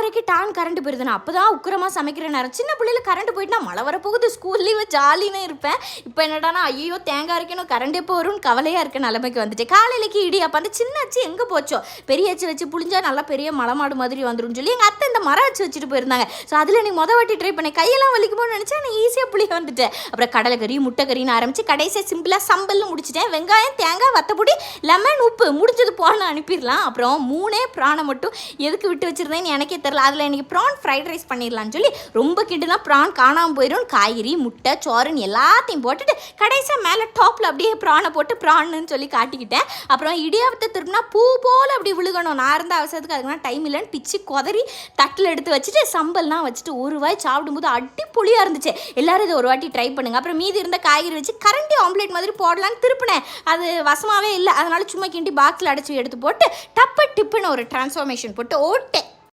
6:30க்கு Don current போயிருதுண்ணா. அப்போ தான் உக்கிரமாக சமைக்கிற நேரம். சின்ன பிள்ளைல கரண்ட் போயிட்டுனா மழை வரப்போகுது, ஸ்கூல் லீவு, ஜாலின்னு இருப்பேன். இப்போ என்னடானா ஐயோ தேங்காய் அரைக்கணும், கரண்ட் எப்போ வரும்னு கவலையாக இருக்க நிலைமைக்கு வந்துட்டேன். காலையிலக்கு இடியாப்பம் அந்த சின்ன அச்சு எங்கே போச்சோ, பெரிய அச்சு வச்சு புளிஞ்சா நல்லா பெரிய மலைமாடு மாதிரி வந்துடும் சொல்லி எங்கள் அத்தை இந்த மரம் அச்சு வச்சுட்டு போயிருந்தாங்க. ஸோ அதில் நீ வாட்டி ட்ரை பண்ணேன். கையெல்லாம் வலிக்குமோன்னு நினச்சா நான் ஈஸியாக புளிய வந்துட்டேன். அப்புறம் கடலைக்கறி முட்டைக்கறின்னு ஆரம்பித்து கடைசியாக சிம்பிளாக சம்பல்னு முடிச்சிட்டேன். வெங்காயம், தேங்காய், வத்தப்பொடி, லெமன், உப்பு முடிஞ்சது போன அனுப்பிடலாம். அப்புறம் 3 ப்ரானை மட்டும் எதுக்கு விட்டு வச்சுருந்தேன்னு எனக்கே தெரில. அதில் எனக்கு ப்ரான் ஃப்ரைட் ரைஸ் பண்ணிடலான்னு சொல்லி ரொம்ப கிட்டுனா ப்ரான் காணாமல் போயிடும். காய்கறி, முட்டை, சோறுன்னு எல்லாத்தையும் போட்டுட்டு கடைசியாக மேலே டாப்பில் அப்படியே ப்ரானை போட்டு ப்ரான்னு சொல்லி காட்டிக்கிட்டேன். அப்புறம் இடியாப்பத்தை திருப்பினா பூ போல் அப்படி விழுகணும். நான் இருந்த அவசரத்துக்கு அதுக்குலாம் டைம் இல்லைன்னு பிச்சு கொதறி தட்டில் எடுத்து வச்சுட்டு சம்பல்லாம் வச்சுட்டு ஒரு வாய் சாப்பிடும்போது அடிப்பொலியாக இருந்துச்சு. எல்லோரும் இதை ஒரு வாட்டி ட்ரை பண்ணுங்கள். அப்புறம் மீதி இருந்த காய்கறி வச்சு கரண்டி ஆம்லேட் மாதிரி போடலான்னு திருப்பினேன். அது வசமாகவே இல்லை. அதனால சும்மா கிண்டி பாக்ஸில் அடைச்சி எடுத்து போட்டு டப்பு டிப்புன்னு ஒரு டிரான்ஸ்ஃபார்மேஷன் போட்டு ஓட்டேன்.